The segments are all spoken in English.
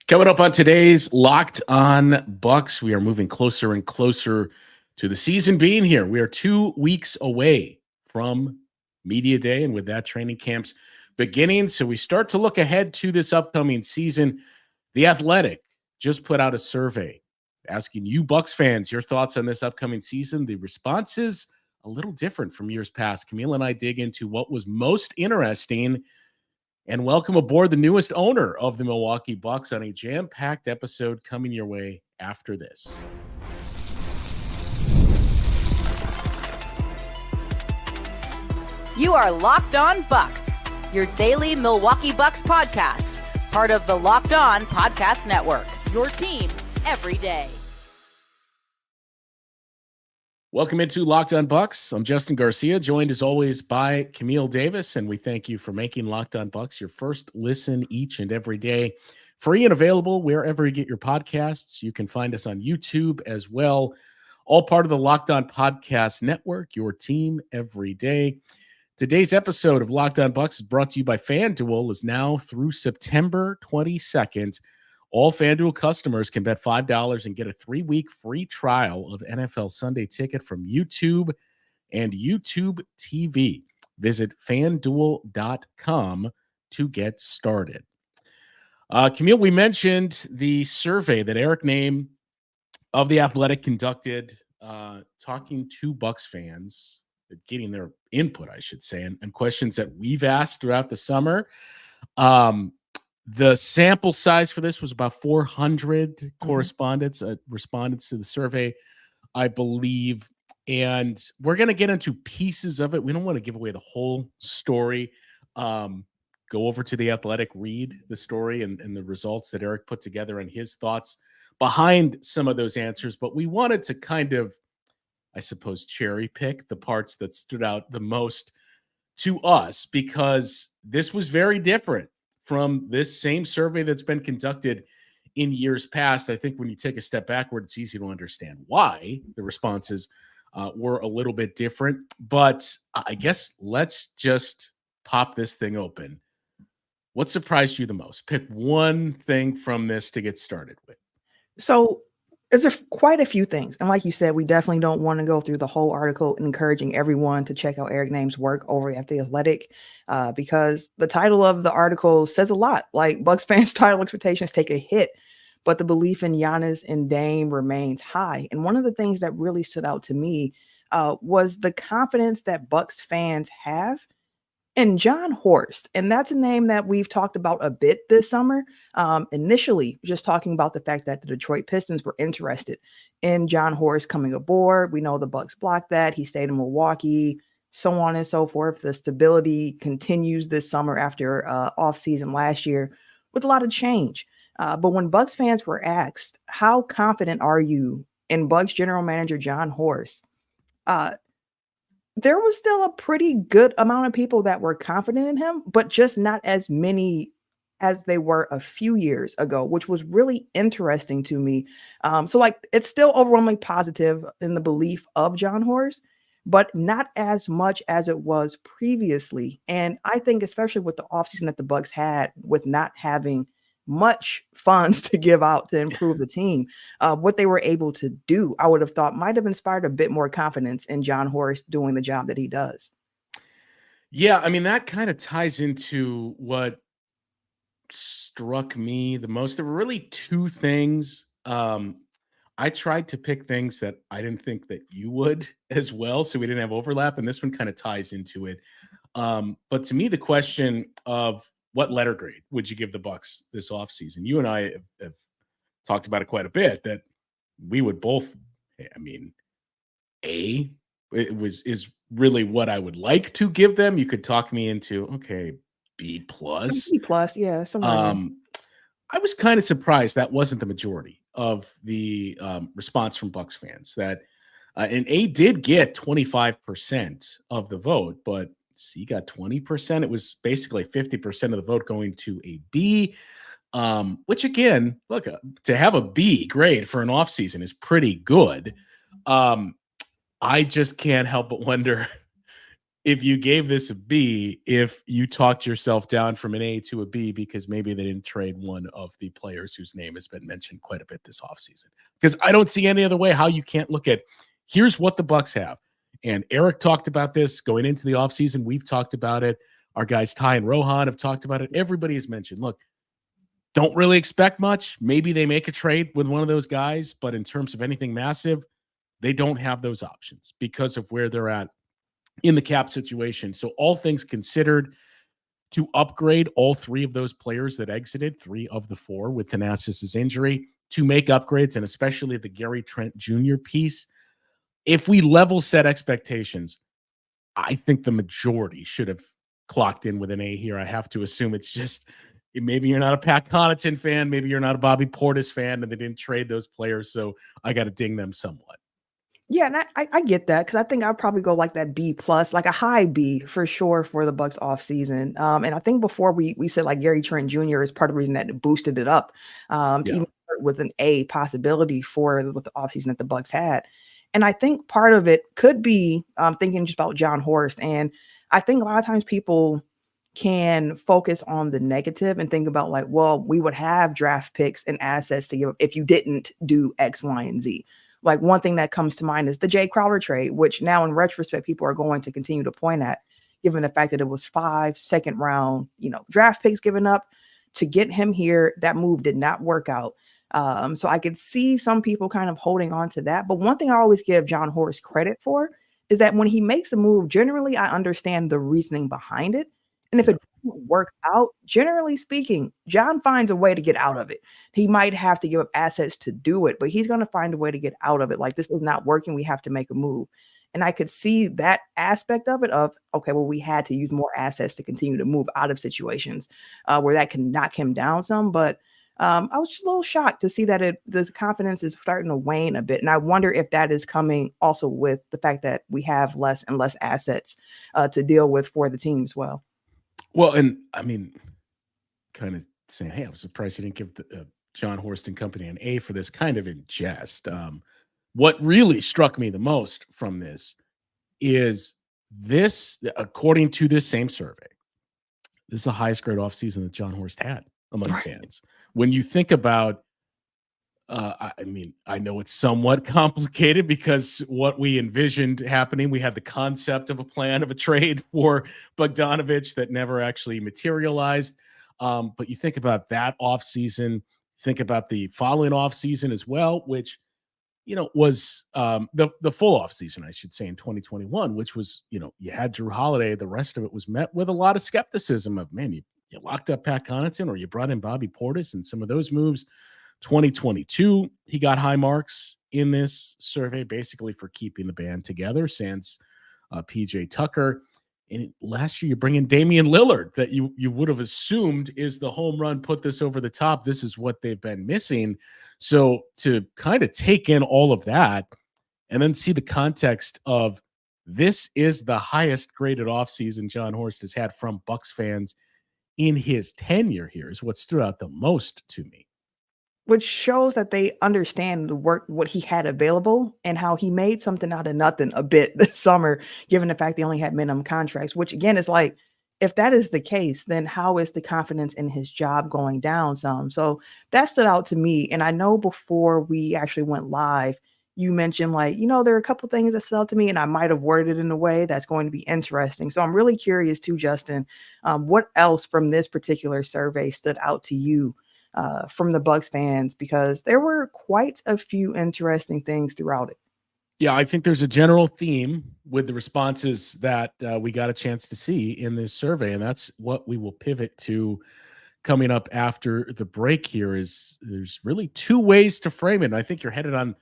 Coming up on today's Locked On Bucks, we are moving closer and closer to the season being here. We are 2 weeks away from Media Day, and with that, training camps beginning. So we start to look ahead to this upcoming season. The Athletic just put out a survey asking you Bucks fans your thoughts on this upcoming season. The response is a little different from years past. Camille and I dig into what was most interesting and welcome aboard the newest owner of the Milwaukee Bucks on a jam-packed episode coming your way after this. You are Locked On Bucks, your daily Milwaukee Bucks podcast, part of the Locked On Podcast Network, your team every day. Welcome into Locked On Bucks. I'm Justin Garcia, joined as always by Camille Davis, and we thank you for making Locked On Bucks your first listen each and every day. Free and available wherever you get your podcasts. You can find us on YouTube as well. All part of the Locked On Podcast Network, your team every day. Today's episode of Locked On Bucks is brought to you by FanDuel. Is now through September 22nd. All FanDuel customers can bet $5 and get a 3-week free trial of NFL Sunday Ticket from YouTube and YouTube TV. Visit FanDuel.com to get started. Camille, we mentioned the survey that Eric Nehm of The Athletic conducted, talking to Bucks fans, getting their input, I should say, and questions that we've asked throughout the summer. The sample size for this was about 400 respondents to the survey, I believe. And we're going to get into pieces of it. We don't want to give away the whole story. Go over to The Athletic, read the story and the results that Eric put together and his thoughts behind some of those answers. But we wanted to kind of, I suppose, cherry pick the parts that stood out the most to us, because this was very different from this same survey that's been conducted in years past. I think when you take a step backward, it's easy to understand why the responses were a little bit different. But I guess let's just pop this thing open. What surprised you the most? Pick one thing from this to get started with. So there's quite a few things. And like you said, we definitely don't want to go through the whole article, encouraging everyone to check out Eric Nehm's work over at The Athletic, because the title of the article says a lot. Like, Bucks fans' title expectations take a hit, but the belief in Giannis and Dame remains high. And one of the things that really stood out to me was the confidence that Bucks fans have and John Horst. And that's a name that we've talked about a bit this summer. Initially, just talking about the fact that the Detroit Pistons were interested in John Horst coming aboard. We know the Bucks blocked that. He stayed in Milwaukee, so on and so forth. The stability continues this summer after offseason last year with a lot of change. But when Bucks fans were asked, how confident are you in Bucks general manager John Horst? There was still a pretty good amount of people that were confident in him, but just not as many as they were a few years ago, which was really interesting to me. So it's still overwhelmingly positive in the belief of John Horst, but not as much as it was previously. And I think especially with the offseason that the Bucks had, with not having much funds to give out to improve the team, what they were able to do, I would have thought might have inspired a bit more confidence in John Horst doing the job that he does. Yeah, I mean, that kind of ties into what struck me the most. There were really two things. I tried to pick things that I didn't think that you would as well, so we didn't have overlap, and this one kind of ties into it. But to me, the question of what letter grade would you give the Bucks this offseason? You and I have talked about it quite a bit, that we would both, I mean, A is really what I would like to give them. You could talk me into, okay, B plus. B plus, yeah. I was kind of surprised that wasn't the majority of the response from Bucks fans. That and A did get 25% of the vote, but C got 20%. It was basically 50% of the vote going to a B, which again, look, to have a B grade for an offseason is pretty good. I just can't help but wonder if you gave this a B if you talked yourself down from an A to a B because maybe they didn't trade one of the players whose name has been mentioned quite a bit this offseason. Because I don't see any other way how you can't look at here's what the Bucks have. And Eric talked about this going into the offseason. We've talked about it. Our guys Ty and Rohan have talked about it. Everybody has mentioned, look, don't really expect much. Maybe they make a trade with one of those guys, but in terms of anything massive, they don't have those options because of where they're at in the cap situation. So all things considered, to upgrade all three of those players that exited, 3 of the 4 with Thanasis's injury, to make upgrades, and especially the Gary Trent Jr. piece, if we level set expectations, I think the majority should have clocked in with an A here. I have to assume it's just maybe you're not a Pat Connaughton fan, maybe you're not a Bobby Portis fan, and they didn't trade those players, so I got to ding them somewhat. Yeah, and I get that because I think I'll probably go like that B plus, like a high B for sure for the Bucks off season. And I think before we said like Gary Trent Jr. is part of the reason that it boosted it up to even start with an A possibility with the offseason that the Bucks had. And I think part of it could be thinking just about John Horst. And I think a lot of times people can focus on the negative and think about like, well, we would have draft picks and assets to give up if you didn't do X, Y, and Z. Like one thing that comes to mind is the Jay Crowder trade, which now in retrospect, people are going to continue to point at, given the fact that it was 5 second-round, draft picks given up to get him here. That move did not work out. So I could see some people kind of holding on to that. But one thing I always give John Horst credit for is that when he makes a move, generally I understand the reasoning behind it. And if it doesn't work out, generally speaking, John finds a way to get out of it. He might have to give up assets to do it, but he's going to find a way to get out of it. Like, this is not working. We have to make a move. And I could see that aspect of it okay, well, we had to use more assets to continue to move out of situations where that can knock him down some. But I was just a little shocked to see that the confidence is starting to wane a bit. And I wonder if that is coming also with the fact that we have less and less assets to deal with for the team as well. Well, and I mean, kind of saying, hey, I was surprised you didn't give the, John Horst and company an A for this, kind of in jest. What really struck me the most from this is this, according to this same survey, this is the highest grade offseason that John Horst had among fans. When you think about, I mean, I know it's somewhat complicated because what we envisioned happening, we had the concept of a plan of a trade for Bogdanovich that never actually materialized. But you think about that offseason, think about the following offseason as well, which, was the full offseason, I should say, in 2021, which was, you had Drew Holiday. The rest of it was met with a lot of skepticism of, man, you locked up Pat Connaughton or you brought in Bobby Portis, and some of those moves. 2022, he got high marks in this survey, basically for keeping the band together, sans PJ Tucker. And last year, you bring in Damian Lillard, that you would have assumed is the home run, put this over the top. This is what they've been missing. So to kind of take in all of that and then see the context of this is the highest graded offseason John Horst has had from Bucks fans in his tenure here is what stood out the most to me. Which shows that they understand what he had available and how he made something out of nothing a bit this summer, given the fact they only had minimum contracts, which again is like, if that is the case, then how is the confidence in his job going down some? So that stood out to me. And I know before we actually went live, you mentioned like, there are a couple things that stood out to me, and I might have worded it in a way that's going to be interesting. So I'm really curious too, Justin, what else from this particular survey stood out to you from the Bucks fans, because there were quite a few interesting things throughout it. Yeah, I think there's a general theme with the responses that we got a chance to see in this survey, and that's what we will pivot to coming up after the break here. Is there's really 2 ways to frame it, and I think you're headed on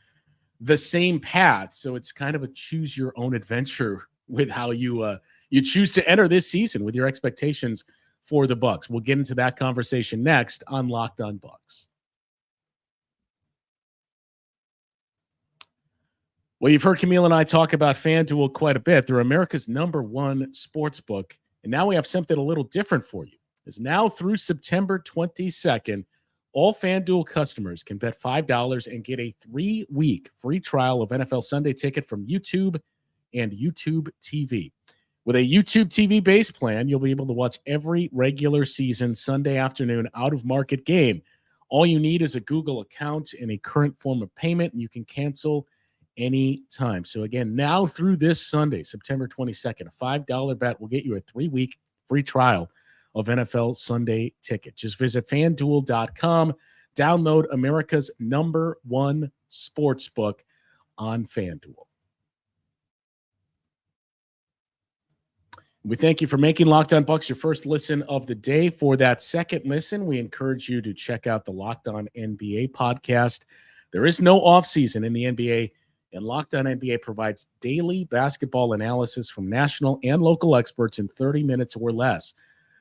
the same path, so it's kind of a choose your own adventure with how you choose to enter this season with your expectations for the Bucks. We'll get into that conversation next on Locked On Bucks. Well, you've heard Camille and I talk about FanDuel quite a bit. They're America's #1 sports book, and now we have something a little different for you. It's now through September 22nd, all FanDuel customers can bet $5 and get a 3-week free trial of NFL Sunday Ticket from YouTube and YouTube TV. With a YouTube TV base plan, you'll be able to watch every regular season Sunday afternoon out-of-market game. All you need is a Google account and a current form of payment, and you can cancel any time. So again, now through this Sunday, September 22nd, a $5 bet will get you a 3-week free trial of NFL Sunday Ticket. Just visit FanDuel.com, download America's #1 sportsbook on FanDuel. We thank you for making Locked On Bucks your first listen of the day. For that second listen, we encourage you to check out the Locked On NBA podcast. There is no offseason in the NBA, and Locked On NBA provides daily basketball analysis from national and local experts in 30 minutes or less.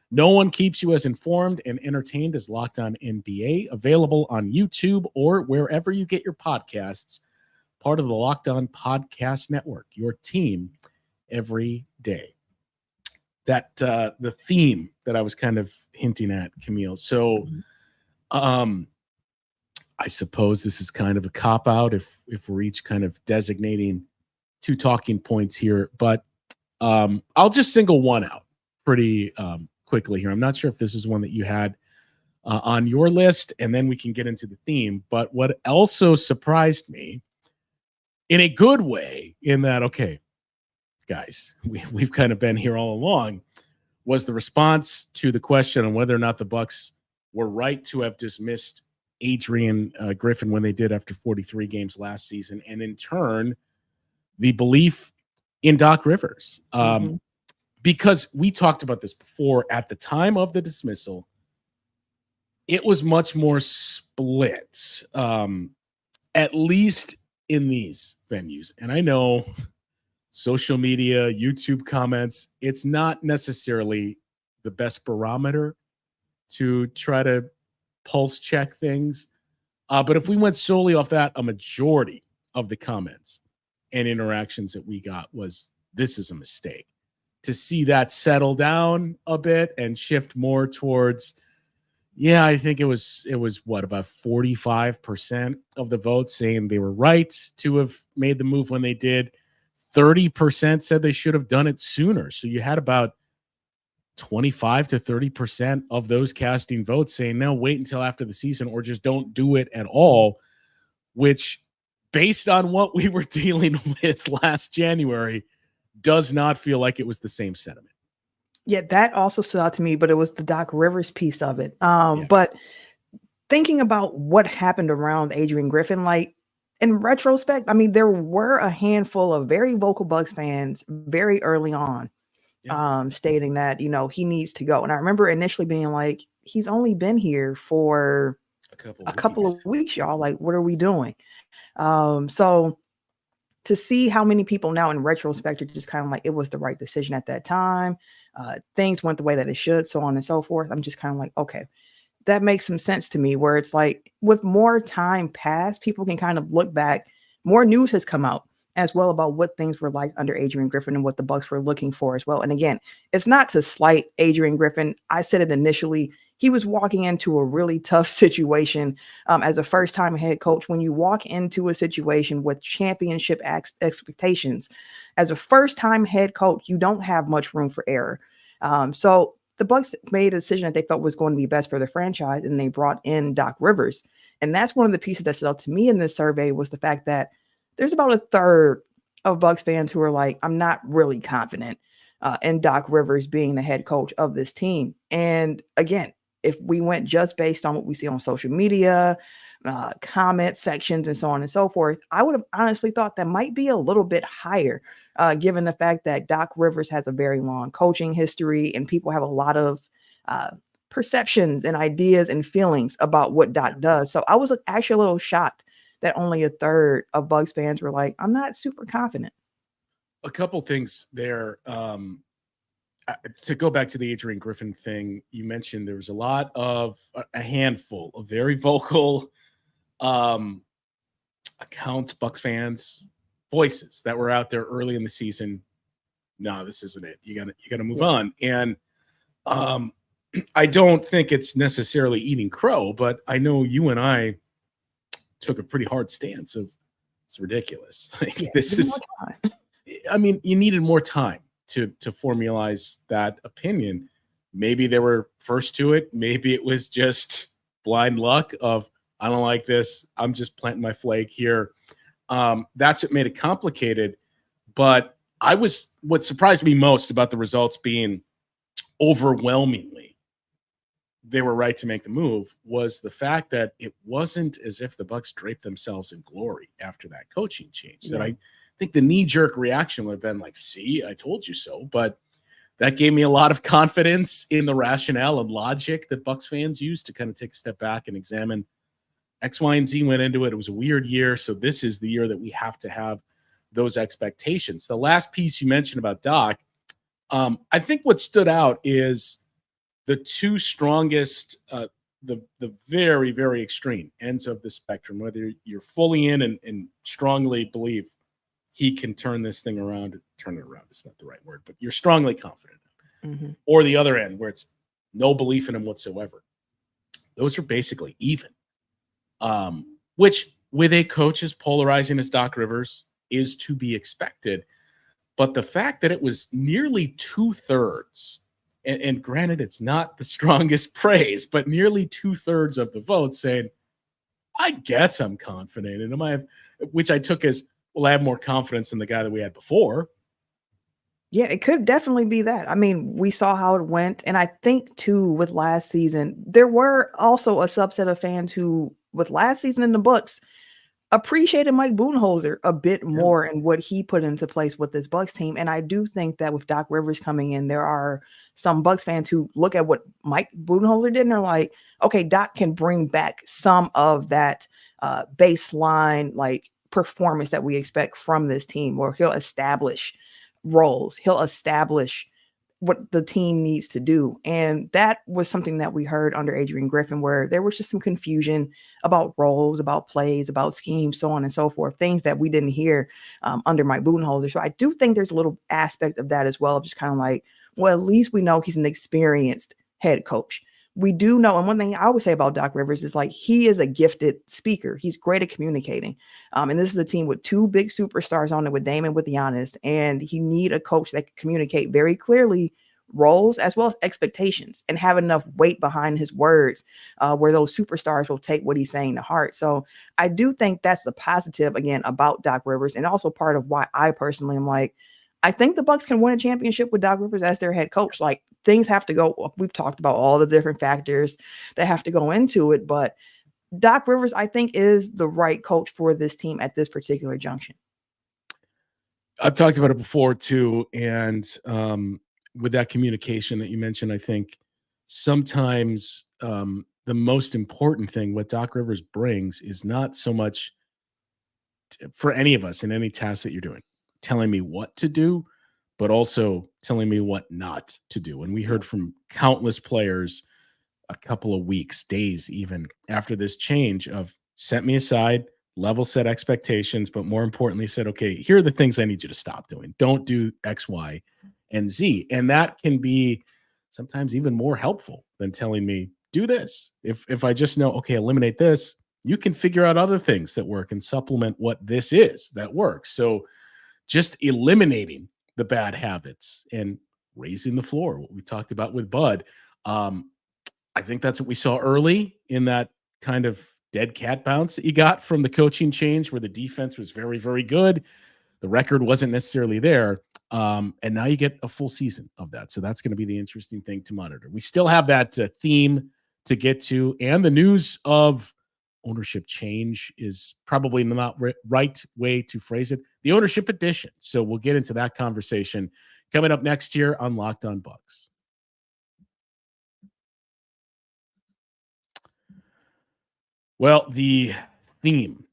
No one keeps you as informed and entertained as Locked On NBA, available on YouTube or wherever you get your podcasts, part of the Locked On Podcast Network, your team every day. That the theme that I was kind of hinting at, Camille. So I suppose this is kind of a cop-out if we're each kind of designating 2 talking points here, but I'll just single one out pretty quickly here. I'm not sure if this is one that you had on your list, and then we can get into the theme. But what also surprised me in a good way, in that, okay, guys, we've kind of been here all along, was the response to the question on whether or not the Bucks were right to have dismissed Adrian Griffin when they did after 43 games last season, and in turn, the belief in Doc Rivers. Because we talked about this before, at the time of the dismissal, it was much more split, at least in these venues. And I know social media, YouTube comments, it's not necessarily the best barometer to try to pulse check things. But if we went solely off that, a majority of the comments and interactions that we got was, this is a mistake. To see that settle down a bit and shift more towards, yeah, I think it was what, about 45% of the vote saying they were right to have made the move when they did. 30% said they should have done it sooner. So you had about 25 to 30% of those casting votes saying, no, wait until after the season, or just don't do it at all, which, based on what we were dealing with last January, does not feel like it was the same sentiment. Yeah, that also stood out to me, but it was the Doc Rivers piece of it. But thinking about what happened around Adrian Griffin, like, in retrospect, I mean, there were a handful of very vocal Bucks fans very early on stating that, he needs to go. And I remember initially being like, he's only been here for a couple of weeks, y'all. Like, what are we doing? So to see how many people now in retrospect are just kind of like, it was the right decision at that time. Things went the way that it should, so on and so forth. I'm just kind of like, okay, that makes some sense to me, where it's like, with more time passed, people can kind of look back. More news has come out as well about what things were like under Adrian Griffin and what the Bucks were looking for as well. And again, it's not to slight Adrian Griffin. I said it initially. He was walking into a really tough situation as a first-time head coach. When you walk into a situation with championship expectations, as a first-time head coach, you don't have much room for error. So the Bucks made a decision that they felt was going to be best for the franchise, and they brought in Doc Rivers. And that's one of the pieces that stood out to me in this survey, was the fact that there's about a third of Bucks fans who are like, I'm not really confident in Doc Rivers being the head coach of this team. And again, if we went just based on what we see on social media, comment sections, and so on and so forth, I would have honestly thought that might be a little bit higher, given the fact that Doc Rivers has a very long coaching history and people have a lot of perceptions and ideas and feelings about what Doc does. So I was actually a little shocked that only a third of Bucks fans were like, I'm not super confident. A couple things there. To go back to the Adrian Griffin thing, you mentioned there was a handful of very vocal accounts, Bucks fans, voices that were out there early in the season. No, this isn't it. You gotta move on. And I don't think it's necessarily eating crow, but I know you and I took a pretty hard stance of, it's ridiculous. Like, this is, I mean, you needed more time to formalize that opinion. Maybe they were first to it. Maybe it was just blind luck of, I don't like this, I'm just planting my flag here. That's what made it complicated. But what surprised me most about the results being overwhelmingly they were right to make the move was the fact that it wasn't as if the Bucks draped themselves in glory after that coaching change. That I think the knee-jerk reaction would have been like, see, I told you so. But that gave me a lot of confidence in the rationale and logic that Bucks fans use to kind of take a step back and examine X, Y, and Z went into it. It was a weird year. So this is the year that we have to have those expectations. The last piece you mentioned about Doc, I think what stood out is the two strongest, the very, very extreme ends of the spectrum, whether you're fully in and strongly believe he can turn this thing around. Turn it around is not the right word, but you're strongly confident. Or the other end where it's no belief in him whatsoever. Those are basically even. Which with a coach as polarizing as Doc Rivers is to be expected. But the fact that it was nearly 2/3, and granted, it's not the strongest praise, but nearly 2/3 of the vote saying, I guess I'm confident in him. Which I took as, well, I have more confidence in the guy that we had before. Yeah, it could definitely be that. I mean, we saw how it went. And I think, too, with last season, there were also a subset of fans who, with last season in the books, appreciated Mike Budenholzer a bit more and what he put into place with this Bucks team. And I do think that with Doc Rivers coming in, there are some Bucks fans who look at what Mike Budenholzer did and are like, okay, Doc can bring back some of that baseline like performance that we expect from this team, or he'll establish roles. He'll establish what the team needs to do. And that was something that we heard under Adrian Griffin, where there was just some confusion about roles, about plays, about schemes, so on and so forth, things that we didn't hear under Mike Budenholzer. So I do think there's a little aspect of that as well, just kind of like, well, at least we know he's an experienced head coach. We do know, and one thing I always say about Doc Rivers is like, he is a gifted speaker. He's great at communicating. And this is a team with two big superstars on it, with Dame and with Giannis. And he need a coach that can communicate very clearly roles as well as expectations and have enough weight behind his words where those superstars will take what he's saying to heart. So I do think that's the positive, again, about Doc Rivers, and also part of why I personally am like, I think the Bucks can win a championship with Doc Rivers as their head coach. Like, things have to go. We've talked about all the different factors that have to go into it, but Doc Rivers, I think, is the right coach for this team at this particular junction. I've talked about it before too. And with that communication that you mentioned, I think sometimes the most important thing what Doc Rivers brings is not so much for any of us in any task that you're doing, telling me what to do, but also telling me what not to do. And we heard from countless players a couple of weeks, days, even after this change of set me aside, level set expectations, but more importantly said, okay, here are the things I need you to stop doing. Don't do X, Y, and Z. And that can be sometimes even more helpful than telling me, do this. If I just know, okay, eliminate this, you can figure out other things that work and supplement what this is that works. So just eliminating the bad habits and raising the floor, what we talked about with Bud. I think that's what we saw early in that kind of dead cat bounce that you got from the coaching change, where the defense was very, very good. The record wasn't necessarily there. And now you get a full season of that. So that's going to be the interesting thing to monitor. We still have that theme to get to, and the news of ownership change is probably not right way to phrase it. The ownership edition. So we'll get into that conversation coming up next here on Locked On Bucks. Well, the theme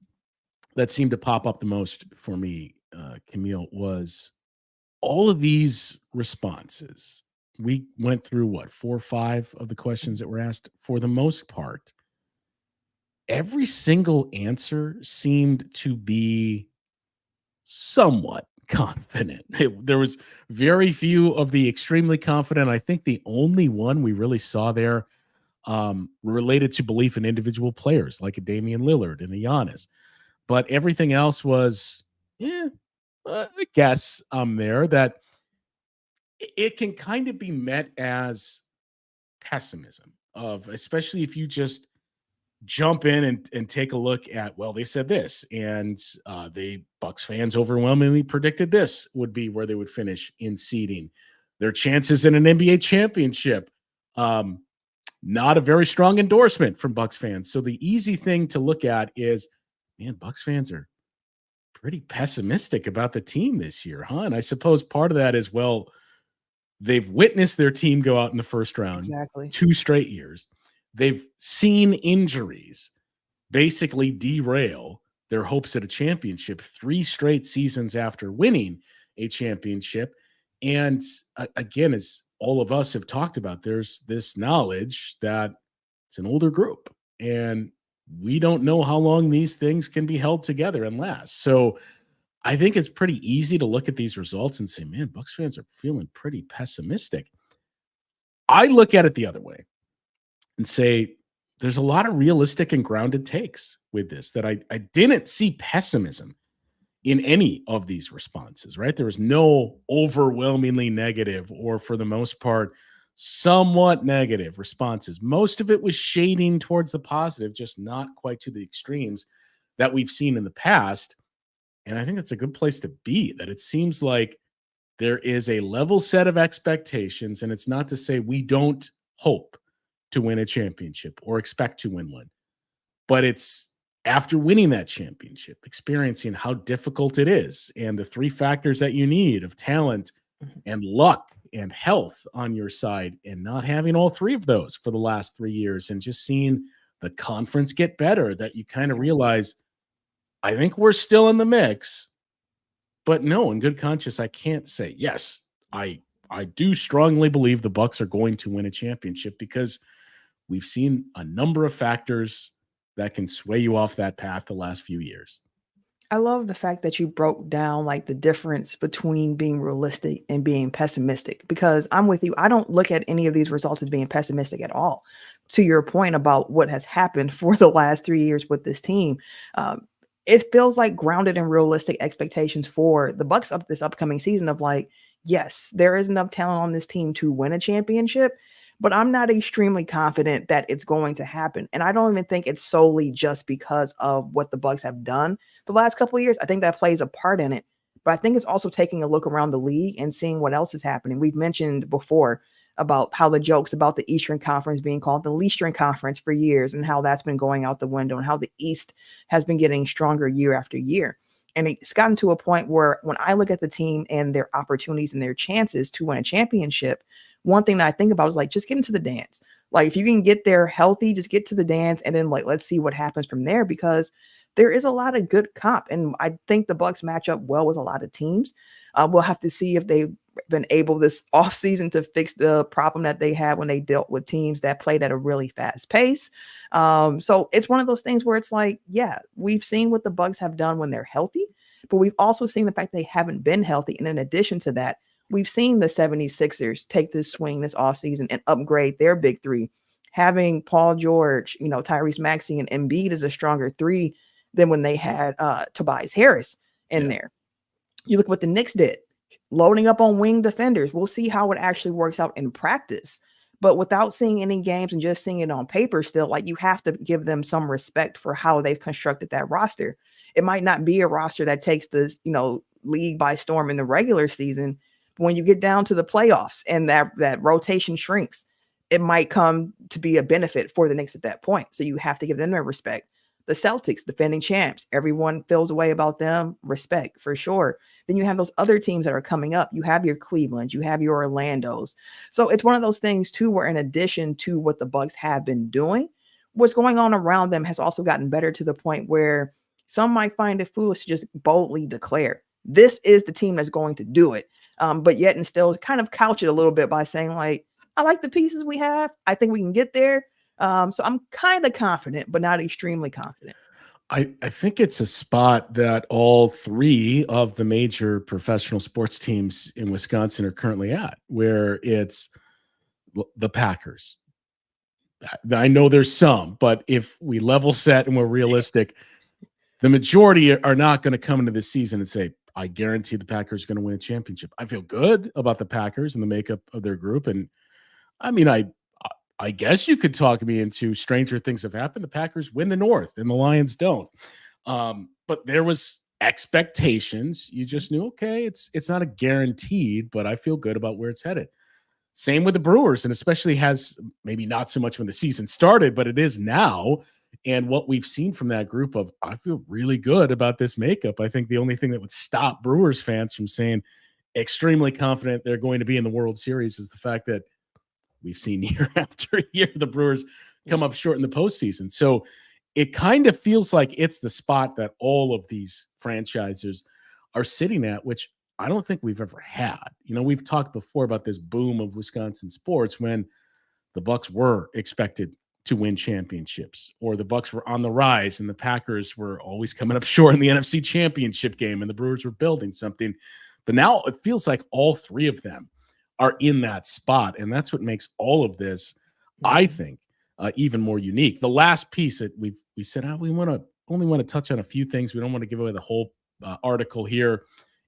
that seemed to pop up the most for me, Camille, was all of these responses. We went through 4 or 5 of the questions that were asked. For the most part, every single answer seemed to be somewhat confident. There was very few of the extremely confident. I think the only one we really saw there related to belief in individual players like a Damian Lillard and a Giannis. But everything else was, I guess I'm there. That it can kind of be met as pessimism of, especially if you just jump in and take a look at, well, they said this, and the Bucks fans overwhelmingly predicted this would be where they would finish in seeding. Their chances in an NBA championship, not a very strong endorsement from Bucks fans. So the easy thing to look at is, man, Bucks fans are pretty pessimistic about the team this year, huh? And I suppose part of that is, well, they've witnessed their team go out in the first round Exactly. 2 straight years. They've seen injuries basically derail their hopes at a championship 3 straight seasons after winning a championship. And again, as all of us have talked about, there's this knowledge that it's an older group and we don't know how long these things can be held together and last. So I think it's pretty easy to look at these results and say, man, Bucks fans are feeling pretty pessimistic. I look at it the other way and say, there's a lot of realistic and grounded takes with this that I didn't see pessimism in any of these responses, right? There was no overwhelmingly negative or, for the most part, somewhat negative responses. Most of it was shading towards the positive, just not quite to the extremes that we've seen in the past. And I think that's a good place to be, that it seems like there is a level set of expectations. And it's not to say we don't hope to win a championship or expect to win one, but it's after winning that championship, experiencing how difficult it is and the 3 factors that you need of talent and luck and health on your side, and not having all 3 of those for the last 3 years, and just seeing the conference get better, that you kind of realize, I think we're still in the mix, but no, in good conscience, I can't say, yes, I do strongly believe the Bucks are going to win a championship, because we've seen a number of factors that can sway you off that path the last few years. I love the fact that you broke down like the difference between being realistic and being pessimistic, because I'm with you. I don't look at any of these results as being pessimistic at all. To your point about what has happened for the last 3 years with this team, it feels like grounded and realistic expectations for the Bucks up this upcoming season of like, yes, there is enough talent on this team to win a championship, but I'm not extremely confident that it's going to happen. And I don't even think it's solely just because of what the Bucks have done the last couple of years. I think that plays a part in it, but I think it's also taking a look around the league and seeing what else is happening. We've mentioned before about how the jokes about the Eastern Conference being called the Leastern Conference for years, and how that's been going out the window, and how the East has been getting stronger year after year. And it's gotten to a point where when I look at the team and their opportunities and their chances to win a championship, one thing that I think about is like, just get into the dance. Like, if you can get there healthy, just get to the dance, and then like, let's see what happens from there, because there is a lot of good comp. And I think the Bucks match up well with a lot of teams. We'll have to see if they've been able this offseason to fix the problem that they had when they dealt with teams that played at a really fast pace. So it's one of those things where it's like, yeah, we've seen what the Bucks have done when they're healthy, but we've also seen the fact they haven't been healthy. And in addition to that, we've seen the 76ers take this swing this offseason and upgrade their big 3. Having Paul George, Tyrese Maxey and Embiid is a stronger 3 than when they had Tobias Harris in there. You look what the Knicks did, loading up on wing defenders. We'll see how it actually works out in practice. But without seeing any games and just seeing it on paper still, like, you have to give them some respect for how they've constructed that roster. It might not be a roster that takes the, league by storm in the regular season. But when you get down to the playoffs and that rotation shrinks, it might come to be a benefit for the Knicks at that point. So you have to give them their respect. The Celtics, defending champs, everyone feels a way about them. Respect for sure. Then you have those other teams that are coming up. You have your Cleveland, you have your Orlandos. So it's one of those things too, where in addition to what the Bucks have been doing, what's going on around them has also gotten better, to the point where some might find it foolish to just boldly declare this is the team that's going to do it. But yet and still kind of couch it a little bit by saying like, I like the pieces we have. I think we can get there. So I'm kind of confident, but not extremely confident. I think it's a spot that all 3 of the major professional sports teams in Wisconsin are currently at, where it's the Packers. I know there's some, but if we level set and we're realistic, the majority are not going to come into this season and say, I guarantee the Packers are going to win a championship. I feel good about the Packers and the makeup of their group. And I mean, I guess you could talk me into stranger things have happened. The Packers win the North and the Lions don't. But there was expectations. You just knew, okay, it's not a guaranteed, but I feel good about where it's headed. Same with the Brewers, and especially has maybe not so much when the season started, but it is now. And what we've seen from that group of, I feel really good about this makeup. I think the only thing that would stop Brewers fans from saying extremely confident they're going to be in the World Series is the fact that we've seen year after year the Brewers come up short in the postseason. So it kind of feels like it's the spot that all of these franchises are sitting at, which I don't think we've ever had. You know, we've talked before about this boom of Wisconsin sports when the Bucks were expected to win championships, or the Bucks were on the rise and the Packers were always coming up short in the NFC championship game and the Brewers were building something. But now it feels like all three of them are in that spot. And that's what makes all of this, I think, even more unique. The last piece that we said, we only want to touch on a few things. We don't want to give away the whole article here.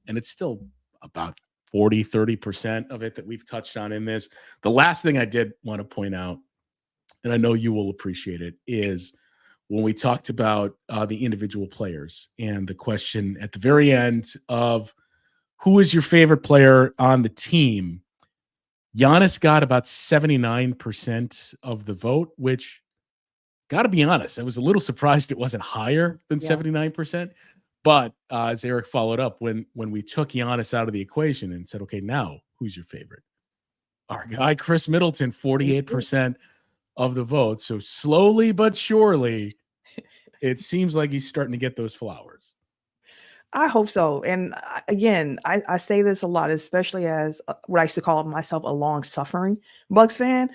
And it's still about 30% of it that we've touched on in this. The last thing I did want to point out, and I know you will appreciate it, is when we talked about the individual players and the question at the very end of who is your favorite player on the team. Giannis got about 79% of the vote, which, got to be honest, I was a little surprised it wasn't higher than 79%. But as Eric followed up, when we took Giannis out of the equation and said, okay, now who's your favorite? Our guy, Chris Middleton, 48% of the vote. So slowly but surely, it seems like he's starting to get those flowers. I hope so. And again, I say this a lot, especially as what I used to call myself a long-suffering Bucks fan.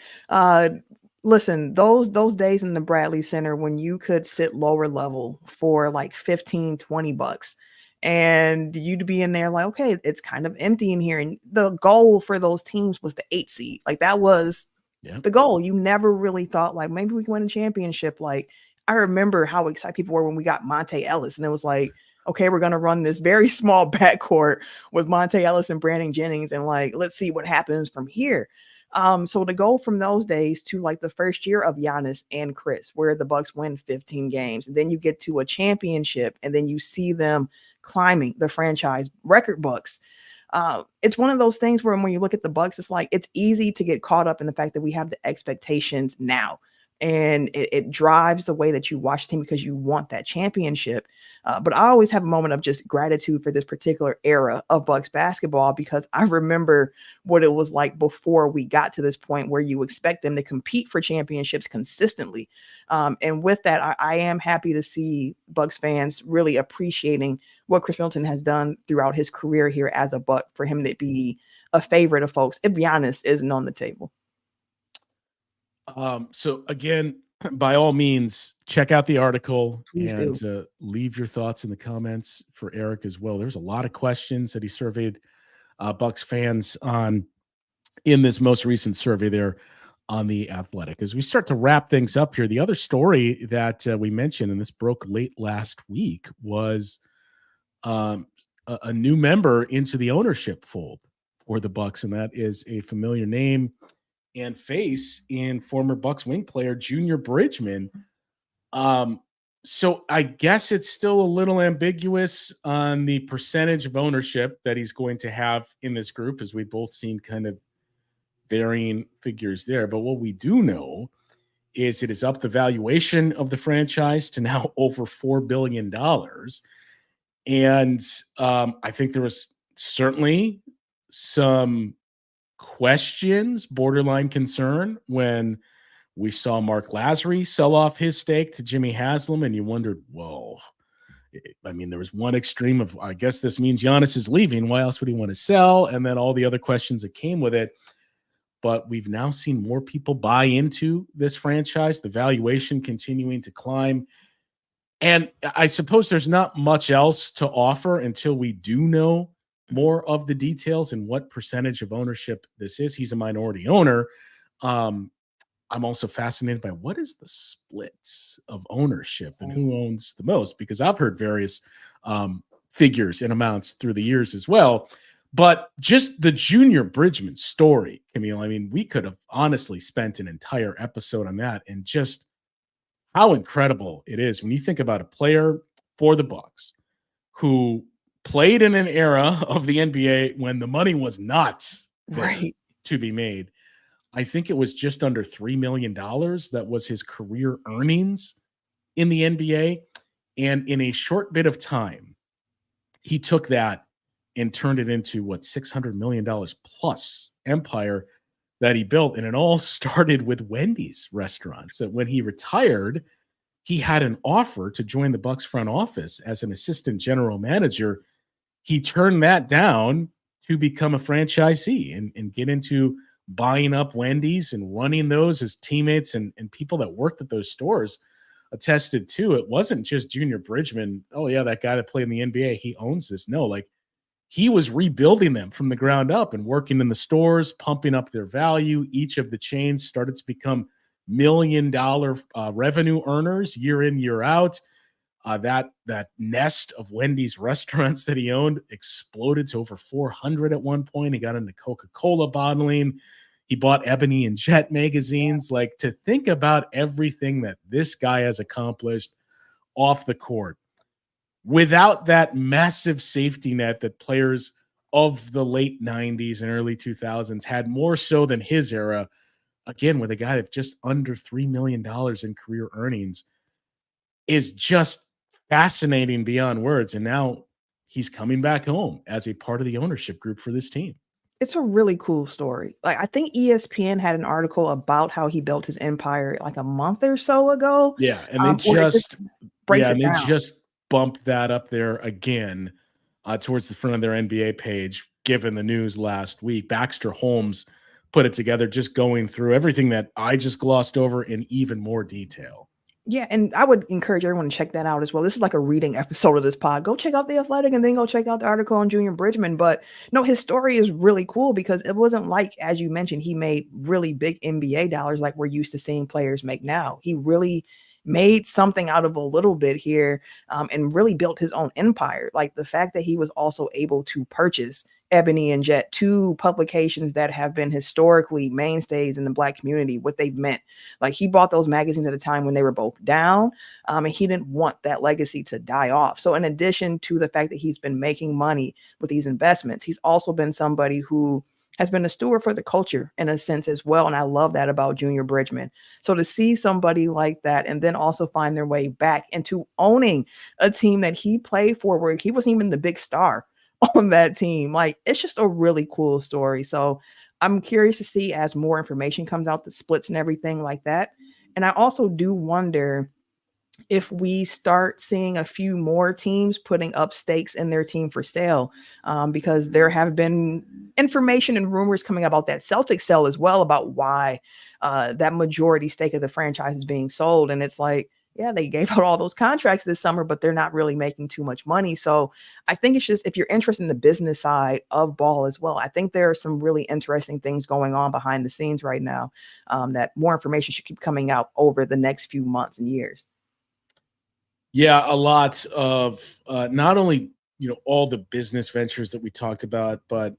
Listen, those days in the Bradley Center when you could sit lower level for like 15, 20 bucks and you'd be in there like, okay, it's kind of empty in here. And the goal for those teams was the 8 seed. Like that was the goal. You never really thought like maybe we can win a championship. Like I remember how excited people were when we got Monte Ellis and it was like, okay, we're going to run this very small backcourt with Monte Ellis and Brandon Jennings. And like, let's see what happens from here. So to go from those days to like the first year of Giannis and Chris, where the Bucks win 15 games, and then you get to a championship, and then you see them climbing the franchise record books. It's one of those things where when you look at the Bucks, it's like it's easy to get caught up in the fact that we have the expectations now. And it drives the way that you watch the team because you want that championship. But I always have a moment of just gratitude for this particular era of Bucks basketball because I remember what it was like before we got to this point where you expect them to compete for championships consistently. And with that, I am happy to see Bucks fans really appreciating what Chris Middleton has done throughout his career here as a Buck for him to be a favorite of folks, if Giannis isn't on the table. So again, by all means, check out the article. Please and leave your thoughts in the comments for Eric as well. There's a lot of questions that he surveyed Bucks fans on in this most recent survey there on The Athletic. As we start to wrap things up here, the other story that we mentioned, and this broke late last week, was a new member into the ownership fold for the Bucks, and that is a familiar name and face in former Bucks wing player Junior Bridgman. So I guess it's still a little ambiguous on the percentage of ownership that he's going to have in this group, as we've both seen kind of varying figures there. But what we do know is it has upped the valuation of the franchise to now over $4 billion. And I think there was certainly some questions, borderline concern, when we saw Mark Lazary sell off his stake to Jimmy Haslam, and you wondered, whoa, I mean, there was one extreme of, I guess this means Giannis is leaving. Why else would he want to sell? And then all the other questions that came with it. But we've now seen more people buy into this franchise, the valuation continuing to climb. And I suppose there's not much else to offer until we do know more of the details and what percentage of ownership this is. He's a minority owner. I'm also fascinated by what is the split of ownership and who owns the most, because I've heard various figures and amounts through the years as well. But just the Junior Bridgman story, Camille, I mean, we could have honestly spent an entire episode on that, and just how incredible it is when you think about a player for the Bucks who played in an era of the NBA when the money was not there to be made. I think it was just under $3 million that was his career earnings in the NBA. And in a short bit of time, he took that and turned it into $600 million plus empire that he built. And it all started with Wendy's restaurants. So when he retired, he had an offer to join the Bucks front office as an assistant general manager. He turned that down to become a franchisee and get into buying up Wendy's and running those. As teammates and people that worked at those stores attested to, it wasn't just Junior Bridgman. Oh yeah, that guy that played in the NBA, he owns this. No, like, he was rebuilding them from the ground up and working in the stores, pumping up their value. Each of the chains started to become $1 million revenue earners year in, year out. That nest of Wendy's restaurants that he owned exploded to over 400 at one point. He got into Coca-Cola bottling. He bought Ebony and Jet magazines. Like, to think about everything that this guy has accomplished off the court without that massive safety net that players of the late 90s and early 2000s had, more so than his era, again, with a guy that's just under $3 million in career earnings, is just fascinating beyond words. And now he's coming back home as a part of the ownership group for this team. It's a really cool story. Like, I think ESPN had an article about how he built his empire like a month or so ago. Yeah, and they just bumped that up there again towards the front of their NBA page, given the news last week. Baxter Holmes put it together, just going through everything that I just glossed over in even more detail. Yeah, and I would encourage everyone to check that out as well. This is like a reading episode of this pod. Go check out The Athletic and then go check out the article on Junior Bridgman. But no, his story is really cool because it wasn't like, as you mentioned, he made really big NBA dollars like we're used to seeing players make now. He really made something out of a little bit here and really built his own empire. Like, the fact that he was also able to purchase Ebony and Jet, two publications that have been historically mainstays in the Black community, what they've meant. Like, he bought those magazines at a time when they were both down, and he didn't want that legacy to die off. So in addition to the fact that he's been making money with these investments, he's also been somebody who has been a steward for the culture in a sense as well. And I love that about Junior Bridgman. So to see somebody like that and then also find their way back into owning a team that he played for, where he wasn't even the big star on that team, like, it's just a really cool story. So I'm curious to see as more information comes out, the splits and everything like that. And I also do wonder if we start seeing a few more teams putting up stakes in their team for sale, because there have been information and rumors coming about that Celtics sale as well, about why that majority stake of the franchise is being sold. And it's like, yeah, they gave out all those contracts this summer, but they're not really making too much money. So I think it's just, if you're interested in the business side of ball as well, I think there are some really interesting things going on behind the scenes right now, that more information should keep coming out over the next few months and years. Yeah, a lot of not only, all the business ventures that we talked about, but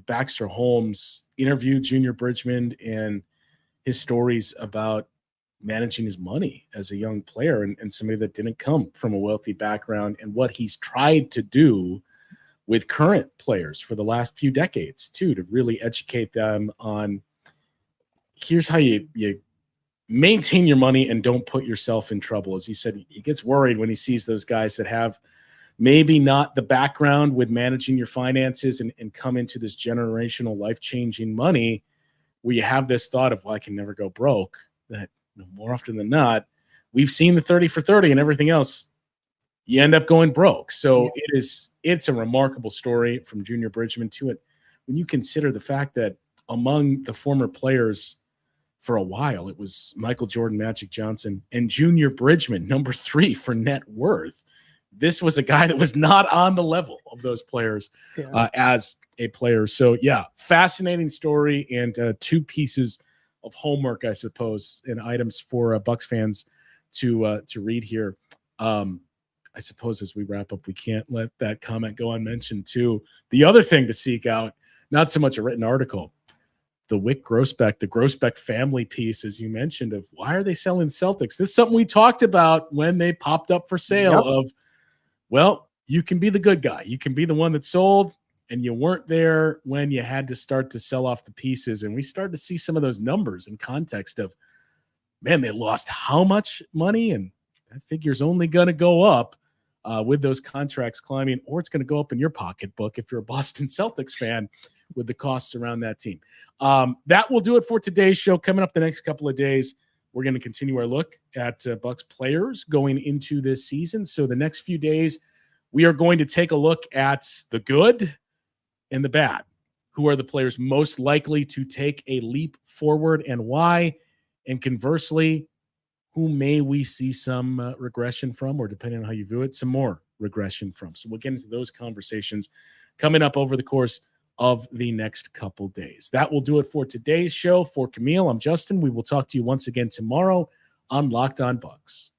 Baxter Holmes interviewed Junior Bridgman and his stories about managing his money as a young player and somebody that didn't come from a wealthy background, and what he's tried to do with current players for the last few decades too, to really educate them on, here's how you maintain your money and don't put yourself in trouble. As he said, he gets worried when he sees those guys that have maybe not the background with managing your finances and come into this generational life-changing money, where you have this thought of, well, I can never go broke. That more often than not, we've seen the 30 for 30 and everything else, you end up going broke. So it's a remarkable story from Junior Bridgman to it. When you consider the fact that among the former players for a while, it was Michael Jordan, Magic Johnson, and Junior Bridgman, number 3 for net worth. This was a guy that was not on the level of those players as a player. So yeah, fascinating story, and 2 pieces of homework, I suppose, and items for Bucks fans to read here. I suppose as we wrap up, we can't let that comment go unmentioned too. The other thing to seek out, not so much a written article, the Wick Grossbeck, the Grossbeck family piece, as you mentioned, of why are they selling Celtics? This is something we talked about when they popped up for sale of, well, you can be the good guy. You can be the one that sold, and you weren't there when you had to start to sell off the pieces. And we started to see some of those numbers in context of, man, they lost how much money? And that figure's only going to go up with those contracts climbing, or it's going to go up in your pocketbook if you're a Boston Celtics fan with the costs around that team. That will do it for today's show. Coming up the next couple of days, we're going to continue our look at Bucks players going into this season. So the next few days, we are going to take a look at the good and the bad. Who are the players most likely to take a leap forward and why? And conversely, who may we see some regression from, or depending on how you view it, some more regression from. So we'll get into those conversations coming up over the course of the next couple days. That will do it for today's show. For Camille, I'm Justin. We will talk to you once again tomorrow on Locked On Bucks.